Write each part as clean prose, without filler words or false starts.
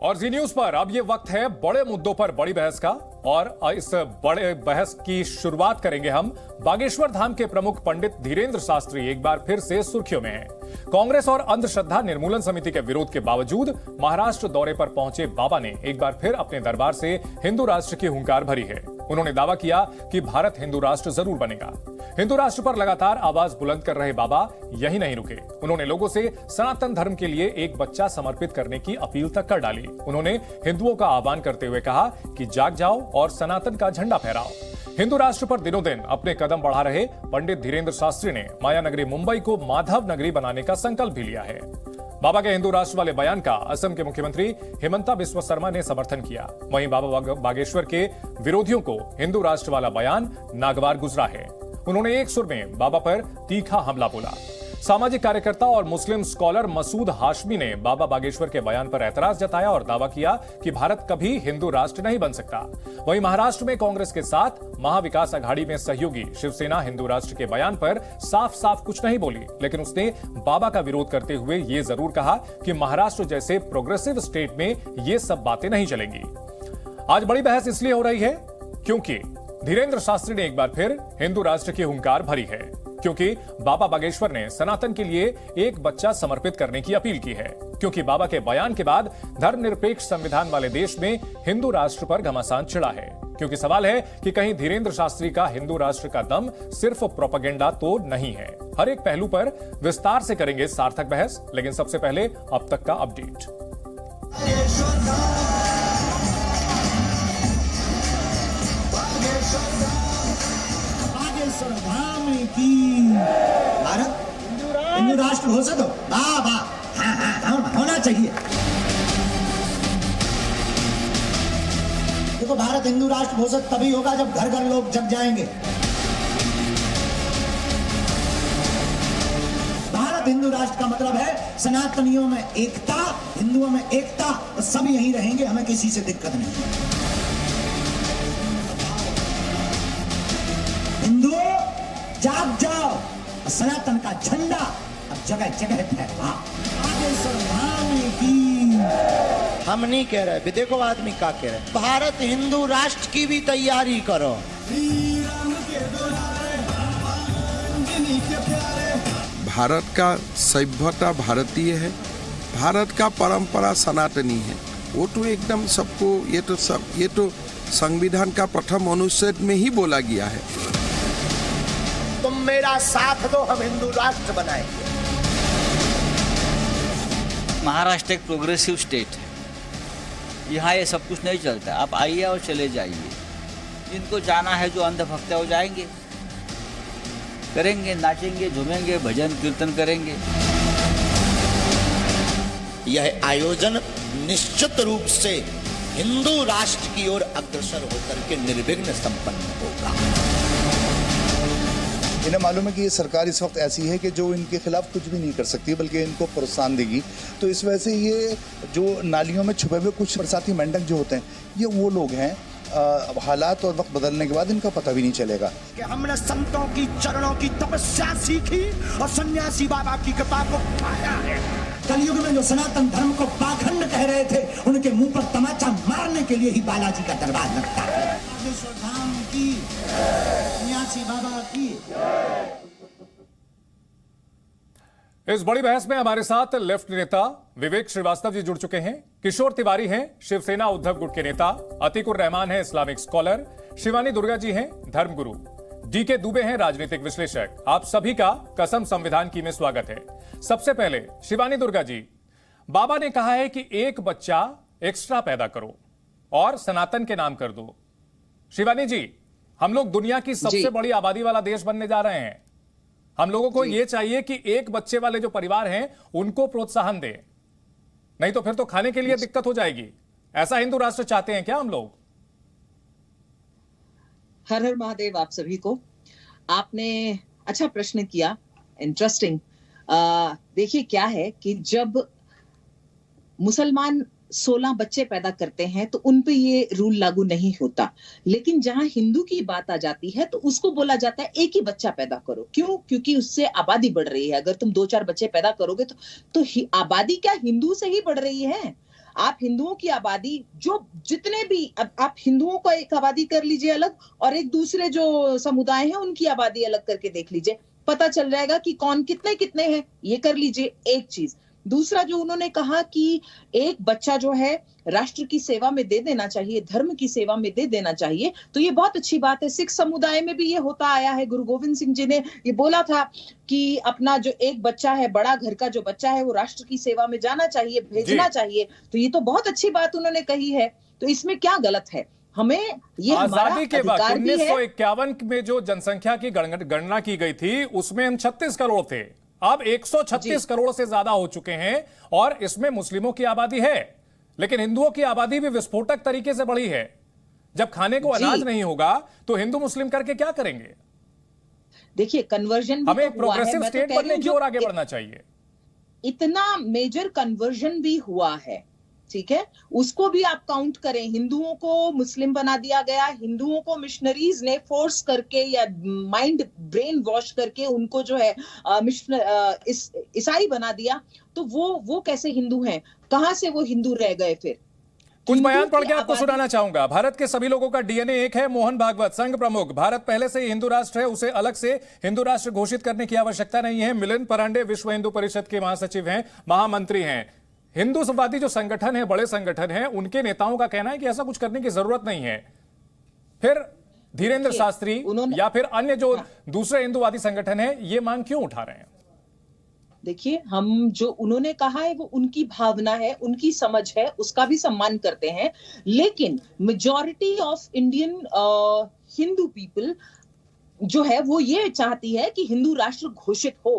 और जी न्यूज पर अब ये वक्त है बड़े मुद्दों पर बड़ी बहस का। और इस बड़े बहस की शुरुआत करेंगे हम। बागेश्वर धाम के प्रमुख पंडित धीरेंद्र शास्त्री एक बार फिर से सुर्खियों में हैं। कांग्रेस और अंधश्रद्धा निर्मूलन समिति के विरोध के बावजूद महाराष्ट्र दौरे पर पहुंचे बाबा ने एक बार फिर अपने दरबार से हिंदू राष्ट्र की हुंकार भरी है। उन्होंने दावा किया कि भारत हिंदू राष्ट्र जरूर बनेगा। हिंदू राष्ट्र पर लगातार आवाज बुलंद कर रहे बाबा यही नहीं रुके। उन्होंने लोगों से सनातन धर्म के लिए एक बच्चा समर्पित करने की अपील तक कर डाली। उन्होंने हिंदुओं का आह्वान करते हुए कहा कि जाग जाओ और सनातन का झंडा फहराओ। हिंदू राष्ट्र पर दिनों दिन अपने कदम बढ़ा रहे पंडित धीरेंद्र शास्त्री ने माया नगरी मुंबई को माधव नगरी बनाने का संकल्प भी लिया है। बाबा के हिंदू राष्ट्र वाले बयान का असम के मुख्यमंत्री हिमंता बिस्वा शर्मा ने समर्थन किया। वहीं बाबा बागेश्वर के विरोधियों को हिंदू राष्ट्र वाला बयान नागवार गुजरा है। उन्होंने एक सुर में बाबा पर तीखा हमला बोला। सामाजिक कार्यकर्ता और मुस्लिम स्कॉलर मसूद हाशमी ने बाबा बागेश्वर के बयान पर ऐतराज जताया और दावा किया कि भारत कभी हिंदू राष्ट्र नहीं बन सकता। वहीं महाराष्ट्र में कांग्रेस के साथ महाविकास अघाड़ी में सहयोगी शिवसेना हिंदू राष्ट्र के बयान पर साफ साफ कुछ नहीं बोली, लेकिन उसने बाबा का विरोध करते हुए ये जरूर कहा कि महाराष्ट्र जैसे प्रोग्रेसिव स्टेट में ये सब बातें नहीं चलेंगी। आज बड़ी बहस इसलिए हो रही है क्योंकि धीरेंद्र शास्त्री ने एक बार फिर हिंदू राष्ट्र की हुंकार भरी है, क्योंकि बाबा बागेश्वर ने सनातन के लिए एक बच्चा समर्पित करने की अपील की है, क्योंकि बाबा के बयान के बाद धर्मनिरपेक्ष संविधान वाले देश में हिंदू राष्ट्र पर घमासान चिढ़ा है, क्योंकि सवाल है कि कहीं धीरेंद्र शास्त्री का हिंदू राष्ट्र का दम सिर्फ प्रोपेगेंडा तो नहीं है। हर एक पहलू पर विस्तार से करेंगे सार्थक बहस, लेकिन सबसे पहले अब तक का अपडेट। भारत हिंदू राष्ट्र हो सको होना चाहिए। देखो, भारत हिंदू राष्ट्र हो सकता तभी होगा जब घर घर लोग जग जाएंगे। भारत हिंदू राष्ट्र का मतलब है सनातनियों में एकता, हिंदुओं में एकता, और सब यहीं रहेंगे, हमें किसी से दिक्कत नहीं। हिंदुओं जाग जाओ, सनातन का झंडा अब जगह जगह फहराओ। हम नहीं कह रहे, देखो आदमी क्या कह रहे, भारत हिंदू राष्ट्र की भी तैयारी करो। भारत का सभ्यता भारतीय है, भारत का परंपरा सनातनी है। वो तो एकदम सबको, ये तो संविधान का प्रथम अनुच्छेद में ही बोला गया है। तुम मेरा साथ दो, हम हिंदू राष्ट्र बनाएंगे। महाराष्ट्र एक प्रोग्रेसिव स्टेट है, यहाँ ये सब कुछ नहीं चलता। आप आइए और चले जाइए। जिनको जाना है, जो अंधभक्त है, वो जाएंगे, करेंगे, नाचेंगे, झूमेंगे, भजन कीर्तन करेंगे। यह आयोजन निश्चित रूप से हिंदू राष्ट्र की ओर अग्रसर होकर के निर्विघ्न संपन्न होगा। इन्हें मालूम है कि ये सरकार इस वक्त ऐसी है कि जो इनके खिलाफ कुछ भी नहीं कर सकती, बल्कि इनको प्रोत्साहन देगी। तो इस वजह से ये जो नालियों में छुपे हुए कुछ बरसाती मेंढक जो होते हैं, ये वो लोग हैं, हालात और वक्त बदलने के बाद इनका पता भी नहीं चलेगा। कि हमने संतों की चरणों की तपस्या सीखी और सन्यासी बाबा की कृपा को पाया है। कलयुग में जो सनातन धर्म को पाखंड कह रहे थे, उनके मुंह पर तमाचा मारने के लिए ही बालाजी का दरबार लगता है। बागेश्वर धाम की, सन्यासी बाबा की। इस बड़ी बहस में हमारे साथ लेफ्ट नेता विवेक श्रीवास्तव जी जुड़ चुके हैं। किशोर तिवारी हैं शिवसेना उद्धव गुट के नेता। अतीकुर रहमान हैं इस्लामिक स्कॉलर। शिवानी दुर्गा जी हैं धर्मगुरु। डीके दुबे हैं राजनीतिक विश्लेषक। आप सभी का कसम संविधान की में स्वागत है। सबसे पहले शिवानी दुर्गा जी, बाबा ने कहा है कि एक बच्चा एक्स्ट्रा पैदा करो और सनातन के नाम कर दो। शिवानी जी, हम लोग दुनिया की सबसे बड़ी आबादी वाला देश बनने जा रहे हैं। हम लोगों को यह चाहिए कि एक बच्चे वाले जो परिवार हैं उनको प्रोत्साहन दे, नहीं तो फिर तो खाने के लिए दिक्कत हो जाएगी। ऐसा हिंदू राष्ट्र चाहते हैं क्या हम लोग? हर हर महादेव आप सभी को। आपने अच्छा प्रश्न किया, इंटरेस्टिंग। देखिए क्या है कि जब मुसलमान 16 बच्चे पैदा करते हैं तो उन पे ये रूल लागू नहीं होता, लेकिन जहां हिंदू की बात आ जाती है तो उसको बोला जाता है एक ही बच्चा पैदा करो। क्यों? क्योंकि उससे आबादी बढ़ रही है। अगर तुम 2-4 बच्चे पैदा करोगे तो आबादी क्या हिंदू से ही बढ़ रही है। आप हिंदुओं की आबादी जो जितने भी, अब आप हिंदुओं को एक आबादी कर लीजिए अलग और एक दूसरे जो समुदाय हैं उनकी आबादी अलग करके देख लीजिए, पता चल जाएगा कि कौन कितने कितने हैं। ये कर लीजिए एक चीज। दूसरा जो उन्होंने कहा कि एक बच्चा जो है राष्ट्र की सेवा में दे देना चाहिए, धर्म की सेवा में दे देना चाहिए, तो ये बहुत अच्छी बात है। सिख समुदाय में भी ये होता आया है। गुरु गोविंद सिंह जी ने ये बोला था कि अपना जो एक बच्चा है, बड़ा घर का जो बच्चा है, वो राष्ट्र की सेवा में जाना चाहिए, भेजना चाहिए। तो ये तो बहुत अच्छी बात उन्होंने कही है, तो इसमें क्या गलत है? हमें ये आजादी के बाद 1951 में जो जनसंख्या की गणना की गई थी उसमें हम 36 करोड़ थे, अब 136 करोड़ से ज्यादा हो चुके हैं और इसमें मुस्लिमों की आबादी है, लेकिन हिंदुओं की आबादी भी विस्फोटक तरीके से बढ़ी है। जब खाने को अनाज नहीं होगा तो हिंदू मुस्लिम करके क्या करेंगे? देखिए कन्वर्जन हमें एक प्रोग्रेसिव स्टेट बनने की ओर आगे बढ़ना चाहिए। इतना मेजर कन्वर्जन भी हुआ है, ठीक है, उसको भी आप काउंट करें। हिंदुओं को मुस्लिम बना दिया गया, हिंदुओं को मिशनरीज ने फोर्स करके या माइंड ब्रेन वॉश करके उनको जो है ईसाई बना दिया, तो वो कैसे हिंदू हैं? कहां से वो हिंदू रह गए? फिर कुछ बयान पढ़ के आपको सुनाना चाहूंगा। भारत के सभी लोगों का डीएनए एक है। मोहन भागवत, संघ प्रमुख। भारत पहले से ही हिंदू राष्ट्र है, उसे अलग से हिंदू राष्ट्र घोषित करने की आवश्यकता नहीं है। मिलिंद परांडे विश्व हिंदू परिषद के महासचिव हैं, महामंत्री हैं। हिंदूवादी जो संगठन है, बड़े संगठन हैं, उनके नेताओं का कहना है कि ऐसा कुछ करने की जरूरत नहीं है। फिर धीरेंद्र शास्त्री या फिर अन्य जो दूसरे हिंदूवादी संगठन है, ये मांग क्यों उठा रहे हैं? देखिए, हम जो उन्होंने कहा है वो उनकी भावना है, उनकी समझ है, उसका भी सम्मान करते हैं, लेकिन majority of Indian Hindu people जो है वो ये चाहती है कि हिंदू राष्ट्र घोषित हो।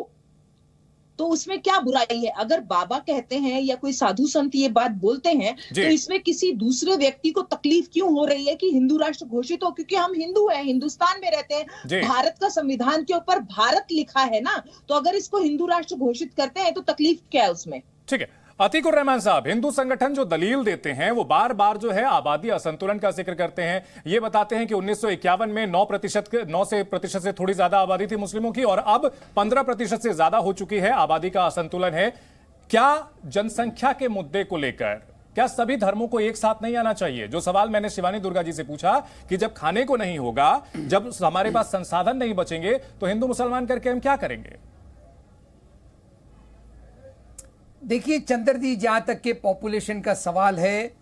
तो उसमें क्या बुराई है? अगर बाबा कहते हैं या कोई साधु संत ये बात बोलते हैं तो इसमें किसी दूसरे व्यक्ति को तकलीफ क्यों हो रही है कि हिंदू राष्ट्र घोषित हो? क्योंकि हम हिंदू हैं, हिंदुस्तान में रहते हैं, भारत का संविधान के ऊपर भारत लिखा है ना, तो अगर इसको हिंदू राष्ट्र घोषित करते हैं तो तकलीफ क्या है उसमें? ठीक है, अतीकुर रहमान साहब, हिंदू संगठन जो दलील देते हैं वो बार बार जो है आबादी असंतुलन का जिक्र करते हैं। ये बताते हैं कि 1951 में 9% से थोड़ी ज्यादा आबादी थी मुस्लिमों की और अब 15% से ज्यादा हो चुकी है। आबादी का असंतुलन है। क्या जनसंख्या के मुद्दे को लेकर क्या सभी धर्मों को एक साथ नहीं आना चाहिए? जो सवाल मैंने शिवानी दुर्गा जी से पूछा कि जब खाने को नहीं होगा, जब हमारे पास संसाधन नहीं बचेंगे, तो हिंदू मुसलमान करके हम क्या करेंगे? देखिए चंद्र जी, जहां तक के पॉपुलेशन का सवाल है,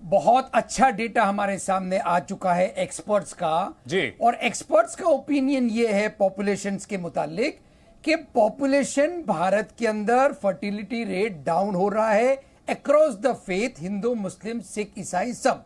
बहुत अच्छा डेटा हमारे सामने आ चुका है एक्सपर्ट्स का जी। और एक्सपर्ट्स का ओपिनियन ये है पॉपुलेशंस के मुतालिक कि पॉपुलेशन भारत के अंदर फर्टिलिटी रेट डाउन हो रहा है अक्रॉस द फेथ, हिंदू, मुस्लिम, सिख, ईसाई सब।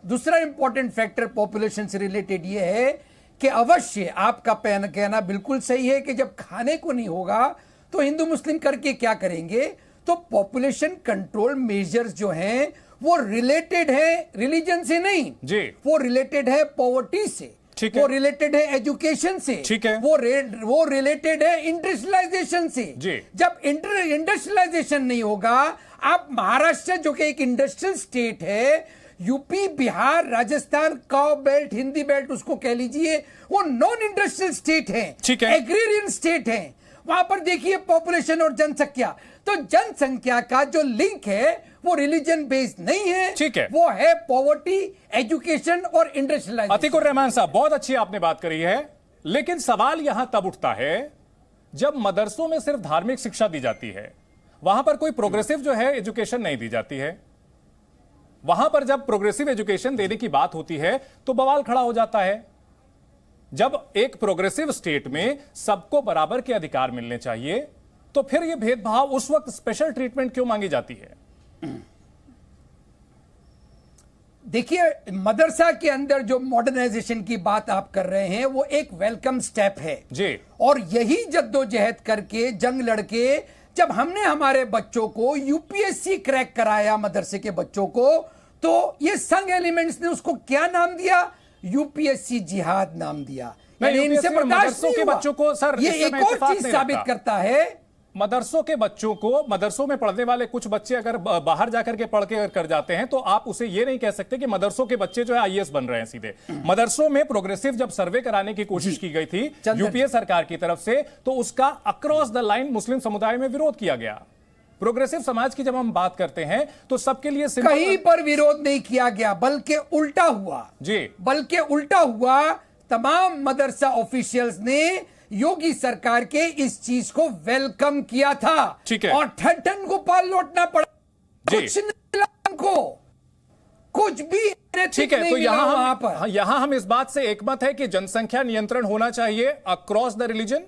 दूसरा इंपॉर्टेंट फैक्टर पॉपुलेशन से रिलेटेड ये है कि अवश्य आपका कहना बिल्कुल सही है कि जब खाने को नहीं होगा तो हिंदू मुस्लिम करके क्या करेंगे? तो पॉपुलेशन कंट्रोल मेजर्स जो हैं वो रिलेटेड है रिलीजन से नहीं जी, वो रिलेटेड है पॉवर्टी से, वो रिलेटेड है एजुकेशन से, ठीक है, वो रिलेटेड है इंडस्ट्रियलाइजेशन से जी। जब इंडस्ट्रियलाइजेशन नहीं होगा, आप महाराष्ट्र जो कि एक इंडस्ट्रियल स्टेट है, UP, Bihar, Rajasthan, cow belt, Hindi belt उसको कह लीजिए, वो नॉन इंडस्ट्रियल स्टेट है, एग्रीरियन स्टेट है। वहां पर देखिए पॉपुलेशन और जनसंख्या, तो जनसंख्या का जो लिंक है वो रिलीजन बेस्ड नहीं है, ठीक है, वो है पॉवर्टी, एजुकेशन और इंडस्ट्रियलाइजेशन। अतीकुर रहमान साहब, बहुत अच्छी आपने बात करी है, लेकिन सवाल यहां तब उठता है जब मदरसों में सिर्फ धार्मिक शिक्षा दी जाती है, वहां पर कोई प्रोग्रेसिव जो है एजुकेशन नहीं दी जाती है। वहां पर जब प्रोग्रेसिव एजुकेशन देने की बात होती है तो बवाल खड़ा हो जाता है। जब एक प्रोग्रेसिव स्टेट में सबको बराबर के अधिकार मिलने चाहिए, तो फिर यह भेदभाव, उस वक्त स्पेशल ट्रीटमेंट क्यों मांगी जाती है? देखिए, मदरसा के अंदर जो मॉडर्नाइजेशन की बात आप कर रहे हैं वो एक वेलकम स्टेप है जी, और यही जद्दोजहद करके जंग लड़के जब हमने हमारे बच्चों को यूपीएससी क्रैक कराया, मदरसे के बच्चों को, तो ये संघ एलिमेंट्स ने उसको क्या नाम दिया? यूपीएससी जिहाद नाम दिया। इनसे बर्दाश्त नहीं हुआ। बच्चों को सर, ये एक और चीज साबित करता है, मदरसों के बच्चों को, मदरसों में पढ़ने वाले कुछ बच्चे अगर बाहर जाकर के पढ़ के कर जाते हैं तो आप उसे ये नहीं कह सकते कि मदरसों के बच्चे जो है आईएएस बन रहे हैं सीधे। मदरसों में प्रोग्रेसिव जब सर्वे कराने की कोशिश की गई थी यूपीए सरकार की तरफ से, तो उसका अक्रॉस द लाइन मुस्लिम समुदाय में विरोध किया गया। प्रोग्रेसिव समाज की जब हम बात करते हैं तो सबके लिए कहीं पर विरोध नहीं किया गया, बल्कि उल्टा हुआ जी, बल्कि उल्टा हुआ। तमाम मदरसा ऑफिशियल्स ने योगी सरकार के इस चीज को वेलकम किया था। ठीक है। और ठन गोपाल लौटना पड़ा, कुछ नहीं मिला हमको, कुछ भी ठीक है। तो यहां हम इस बात से एकमत है कि जनसंख्या नियंत्रण होना चाहिए अक्रॉस द रिलीजन।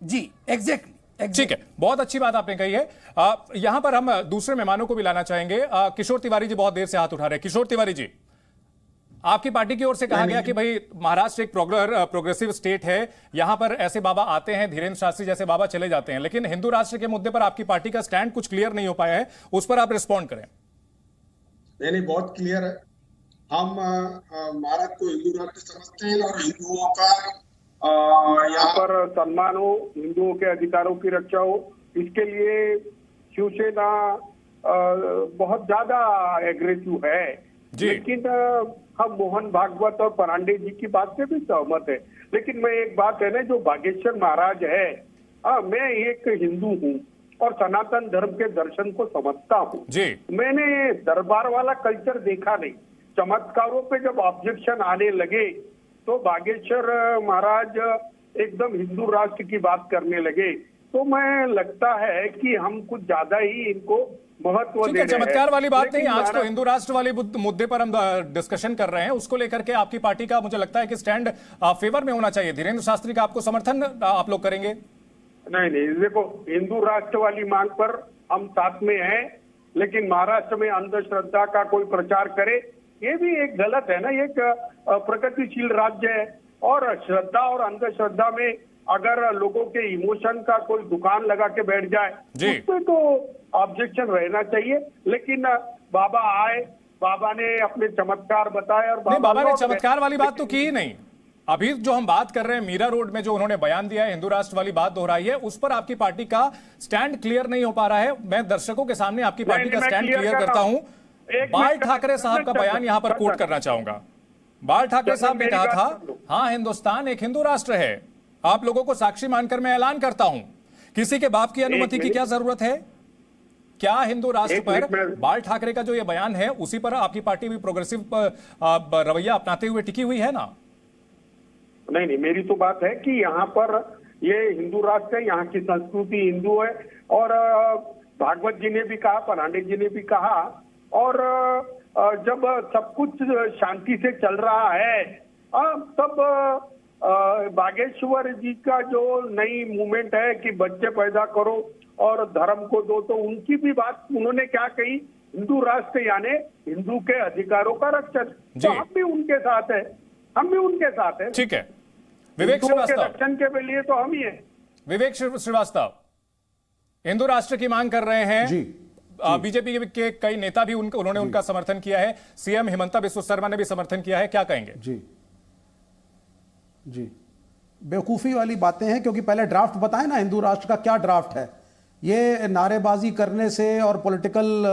जी, एग्जैक्टली। ठीक है, बहुत अच्छी बात आपने कही है। यहां पर हम दूसरे मेहमानों को भी लाना चाहेंगे। किशोर तिवारी जी बहुत देर से हाथ उठा रहे हैं। किशोर तिवारी जी, आपकी पार्टी की ओर से कहा गया कि भाई महाराष्ट्र एक प्रोग्रेसिव स्टेट है, यहां पर ऐसे बाबा आते हैं, धीरेन्द्र शास्त्री जैसे बाबा चले जाते हैं, लेकिन हिंदू राष्ट्र के मुद्दे पर आपकी पार्टी का स्टैंड कुछ क्लियर नहीं हो पाया है, उस पर आप रिस्पॉन्ड करें। नहीं, बहुत क्लियर है। हम भारत को हिंदू राष्ट्र समझते हैं और हिंदुओं का यहाँ पर सम्मान हो, हिंदुओं के अधिकारों की रक्षा हो, इसके लिए शिवसेना बहुत ज्यादा एग्रेसिव है। लेकिन हम मोहन भागवत और परांडे जी की बात से भी सहमत है। लेकिन मैं एक बात है ना, जो बागेश्वर महाराज है, मैं एक हिंदू हूँ और सनातन धर्म के दर्शन को समझता हूँ। मैंने दरबार वाला कल्चर देखा नहीं। चमत्कारों पे जब ऑब्जेक्शन आने लगे तो बागेश्वर महाराज एकदम हिंदू राष्ट्र की बात करने लगे। तो मैं लगता है कि हम कुछ ज्यादा ही इनको महत्व दे रहे हैं। चमत्कार वाली बात नहीं, आज तो हिंदू राष्ट्र वाले मुद्दे पर हम डिस्कशन कर रहे हैं, उसको लेकर के आपकी पार्टी का मुझे लगता है कि स्टैंड फेवर में होना चाहिए। धीरेन्द्र शास्त्री का आपको समर्थन आप लोग करेंगे? नहीं, देखो, हिंदू राष्ट्र वाली मांग पर हम साथ में हैं, लेकिन महाराष्ट्र में अंधश्रद्धा का कोई प्रचार करे ये भी एक गलत है ना। एक प्रगतिशील राज्य है और श्रद्धा और अंधश्रद्धा में अगर लोगों के इमोशन का कोई दुकान लगा के बैठ जाए उसमें तो ऑब्जेक्शन रहना चाहिए। लेकिन बाबा आए, बाबा ने अपने चमत्कार बताए और बाबा ने चमत्कार वाली बात तो की ही नहीं। अभी जो हम बात कर रहे हैं मीरा रोड में जो उन्होंने बयान दिया है, हिंदू राष्ट्र वाली बात दोहराई है, उस पर आपकी पार्टी का स्टैंड क्लियर नहीं हो पा रहा है। मैं दर्शकों के सामने आपकी पार्टी का स्टैंड क्लियर करता हूं। बाल ठाकरे साहब का बयान यहां पर कोट करना चाहूंगा। बाल ठाकरे साहब ने कहा था, हाँ हिंदुस्तान एक हिंदू राष्ट्र है, आप लोगों को साक्षी मानकर मैं ऐलान करता हूं, किसी के बाप की अनुमति की क्या जरूरत है? क्या हिंदू राष्ट्र पर बाल ठाकरे का जो ये बयान है उसी पर आपकी पार्टी भी प्रोग्रेसिव रवैया अपनाते हुए टिकी हुई है ना? नहीं, मेरी तो बात है कि यहाँ पर ये हिंदू राष्ट्र है, यहाँ की संस्कृति हिंदू है और भागवत जी ने भी कहा, परांडे जी ने भी कहा। और जब सब कुछ शांति से चल रहा है तब बागेश्वर जी का जो नई मूवमेंट है कि बच्चे पैदा करो और धर्म को दो, तो उनकी भी बात उन्होंने क्या कही, हिंदू राष्ट्र यानी हिंदू के अधिकारों का रक्षण। तो हम भी उनके साथ है, हम भी उनके साथ है। ठीक है, विवेक श्रीवास्तव, रक्षण के लिए तो हम ही है। विवेक श्रीवास्तव हिंदू राष्ट्र की मांग कर रहे हैं जी। बीजेपी के कई नेता भी उन्होंने उनका समर्थन किया है, सीएम हिमंता बिस्वा शर्मा ने भी समर्थन किया है, क्या कहेंगे? जी, बेवकूफ़ी वाली बातें हैं, क्योंकि पहले ड्राफ्ट बताएं ना हिंदू राष्ट्र का क्या ड्राफ्ट है। ये नारेबाजी करने से और पॉलिटिकल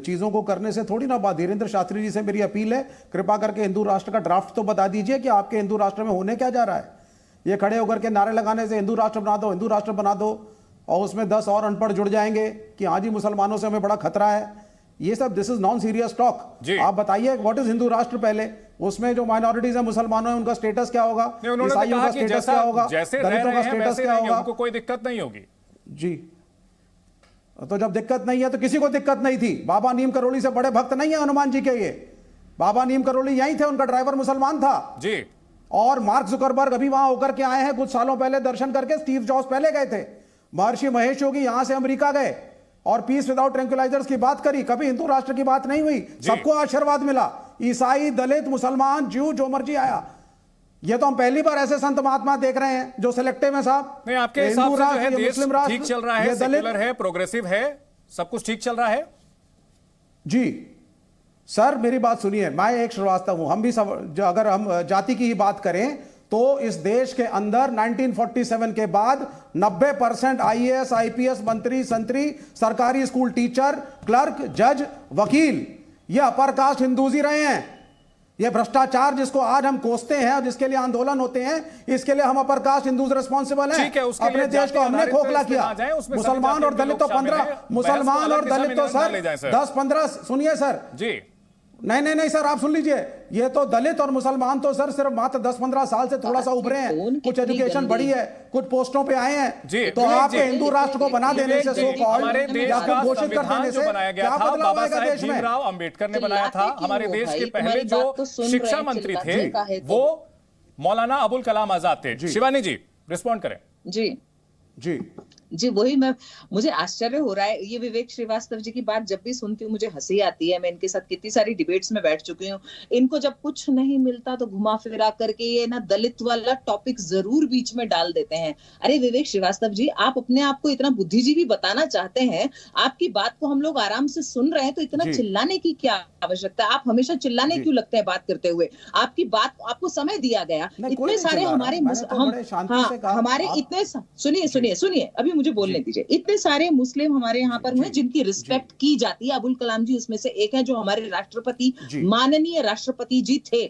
चीज़ों को करने से थोड़ी ना बात। धीरेन्द्र शास्त्री जी से मेरी अपील है, कृपा करके हिंदू राष्ट्र का ड्राफ्ट तो बता दीजिए कि आपके हिंदू राष्ट्र में होने क्या जा रहा है। ये खड़े होकर के नारे लगाने से हिंदू राष्ट्र बना दो, हिंदू राष्ट्र बना दो, और उसमें 10 और अनपढ़ जुड़ जाएंगे कि हाँ जी मुसलमानों से हमें बड़ा खतरा है, ये सब this is non serious talk. आप बताइए व्हाट इज हिंदू राष्ट्र पहले, उसमें जो माइनॉरिटीज है मुसलमानों है उनका स्टेटस क्या होगा, ईसाइयों का स्टेटस क्या होगा, दलितों का स्टेटस क्या होगा, उनको कोई दिक्कत नहीं होगी। जी, तो जब दिक्कत नहीं है तो किसी को दिक्कत नहीं थी। बाबा नीम करोली से बड़े भक्त नहीं है हनुमान जी के ये। बाबा नीम करोली यहीं थे, उनका ड्राइवर मुसलमान था जी। और मार्क जुकरबर्ग अभी वहां होकर के आए हैं कुछ सालों पहले दर्शन करके, स्टीव जॉब्स पहले गए थे, महर्षि महेश योगी यहां से अमेरिका गए और पीस विदाउट ट्रैंक्विलाइजर्स की बात करी, कभी हिंदू राष्ट्र की बात नहीं हुई। सबको आशीर्वाद मिला, ईसाई, दलित, मुसलमान, ज्यू, जो मर्जी आया। ये तो हम पहली बार ऐसे संत महात्मा देख रहे हैं जो सिलेक्टिव है साहब। नहीं, आपके हिसाब से जो है देश ठीक चल रहा है, सेक्युलर है, प्रोग्रेसिव है, सब कुछ ठीक चल रहा है? जी सर, मेरी बात सुनिए, मैं एक श्रीवास्तव हूं, हम भी सब, अगर हम जाति की ही बात करें तो इस देश के अंदर 1947 के बाद 90% IAS, IPS, मंत्री, संतरी, सरकारी स्कूल टीचर, क्लर्क, जज, वकील, ये अपर कास्ट हिंदूज ही रहे हैं। ये भ्रष्टाचार जिसको आज हम कोसते हैं और जिसके लिए आंदोलन होते हैं, इसके लिए हम अपर कास्ट हिंदूज रिस्पॉन्सिबल हैं। अपने देश को हमने खोखला किया। मुसलमान और दलित तो 15, मुसलमान और दलित तो सर 10-15, सुनिए सर जी, नहीं सर, आप सुन लीजिए, ये तो दलित और मुसलमान तो सर सिर्फ मात्र 10-15 साल से थोड़ा सा उभरे हैं, कुछ एजुकेशन बढ़ी है, कुछ पोस्टों पे आए हैं, तो आपके हिंदू राष्ट्र को बना देने से, सो कॉल्ड या फिर घोषित कर देने से क्या बदलाव आएगा देश में? भीमराव अंबेडकर ने बनाया था। हमारे देश के पहले जो शिक्षा मंत्री थे वो मौलाना अबुल कलाम आजाद थे। शिवानी जी रिस्पॉन्ड करें। जी वही मुझे आश्चर्य हो रहा है, ये विवेक श्रीवास्तव जी की बात जब भी सुनती हूँ मुझे हंसी आती है। मैं इनके साथ कितनी सारी डिबेट्स में बैठ चुकी हूँ। इनको जब कुछ नहीं मिलता तो घुमा फिरा करके ये ना दलित वाला टॉपिक जरूर बीच में डाल देते हैं। अरे विवेक श्रीवास्तव जी, आप अपने आप को इतना बुद्धिजीवी बताना चाहते हैं, आपकी बात को हम लोग आराम से सुन रहे हैं, तो इतना चिल्लाने की क्या आवश्यकता? आप हमेशा चिल्लाने क्यों लगते हैं बात करते हुए? आपकी बात, आपको समय दिया गया, इतने सारे हमारे हमारे इतने, सुनिए अभी मुझे बोलने दीजिए, इतने सारे मुस्लिम हमारे यहाँ पर हुए जिनकी रिस्पेक्ट की जाती है। अबुल कलाम जी उसमें से एक है, जो हमारे राष्ट्रपति, माननीय राष्ट्रपति जी थे,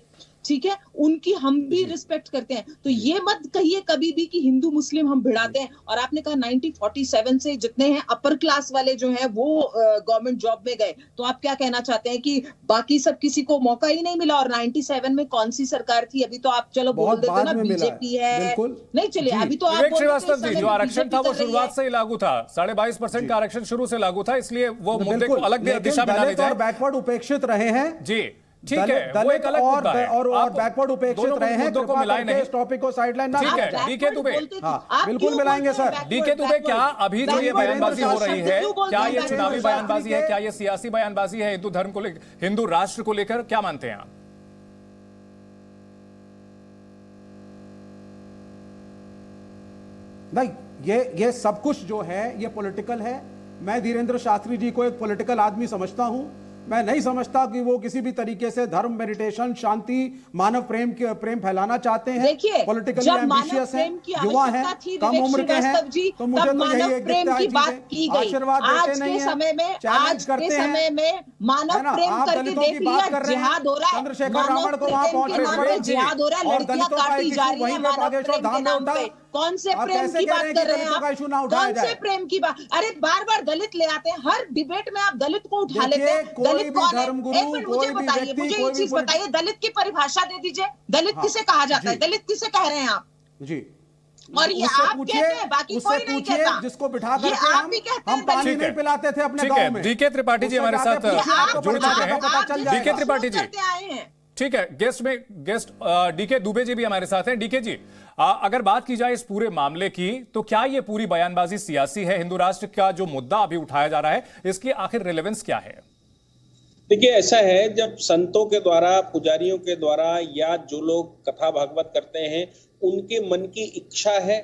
ठीक है, उनकी हम भी रिस्पेक्ट करते हैं। तो ये मत कहिए कभी भी कि हिंदू मुस्लिम हम भिड़ाते हैं। और आपने कहा 1947 से जितने हैं अपर क्लास वाले जो हैं वो गवर्नमेंट जॉब में गए, तो आप क्या कहना चाहते हैं कि बाकी सब किसी को मौका ही नहीं मिला? और 97 में कौन सी सरकार थी? अभी तो आप चलो बोल देते ना बीजेपी है, नहीं चलिए अभी तो आप श्रीवास्तव जी, जो आरक्षण था वो शुरुआत से ही लागू था, 22.5% का आरक्षण शुरू से लागू था, इसलिए वो मुद्दे को अलग दिशा में डाले जाए। बैकवर्ड उपेक्षित रहे हैं जी, ठीक है, वो एक अलग मुद्दा है। और बैकवर्ड उपेक्षित रहे हैं, मुद्दों को मिलाएं नहीं, इस टॉपिक को साइडलाइन ना करें। डीके दुबे, बिल्कुल मिलाएंगे सर। डीके दुबे, क्या अभी जो ये बयानबाजी हो रही है, क्या ये चुनावी बयानबाजी है, क्या ये सियासी बयानबाजी है हिंदू धर्म को लेकर, हिंदू राष्ट्र को लेकर? क्या मानते हैं आप? नहीं, ये सब कुछ जो है ये पॉलिटिकल है। मैं धीरेंद्र शास्त्री जी को एक पॉलिटिकल आदमी समझता हूं। मैं नहीं समझता कि वो किसी भी तरीके से धर्म, मेडिटेशन, शांति, मानव प्रेम फैलाना चाहते हैं। पॉलिटिकली एम्बिशियस हैं, युवा हैं, कम उम्र के हैं, तो मुझे तो यही एक आशीर्वाद देते नहीं है, चैलेंज करते हैं, मानव प्रेम करके देख लिया, जिहाद हो रहा है, चंद्रशेखर रावण को वहां पहुंच जिहाद हो रहा है, लड़कियां काटी जा रही हैं बागेश्वर धाम में उठा। कौन से प्रेम की बात कर रहे हैं आप? कौन से प्रेम की बात? अरे बार बार दलित ले आते हैं, हर डिबेट में आप दलित को उठा लेते हैं। दलित कौन है? एक मिनट मुझे बताइए, मुझे ये चीज बताइए, दलित की परिभाषा दे दीजिए। दलित किसे कहा जाता है? दलित किसे कह रहे हैं आप जी? और ये आप कहते हैं, बाकी कोई नहीं कहता। जिसको बिठा करके हम पानी नहीं पिलाते थे अपने गांव में। डीके त्रिपाठी जी हमारे साथ जुड़ चुके हैं। डीके त्रिपाठी जी, ठीक है, गेस्ट डीके दुबे जी भी हमारे साथ हैं। डीके जी, अगर बात की जाए इस पूरे मामले की, तो क्या ये पूरी बयानबाजी सियासी है? हिंदू राष्ट्र का जो मुद्दा अभी उठाया जा रहा है, इसकी आखिर रिलेवेंस क्या है? देखिए, ऐसा है, जब संतों के द्वारा, पुजारियों के द्वारा, या जो लोग कथा भागवत करते हैं, उनके मन की इच्छा है।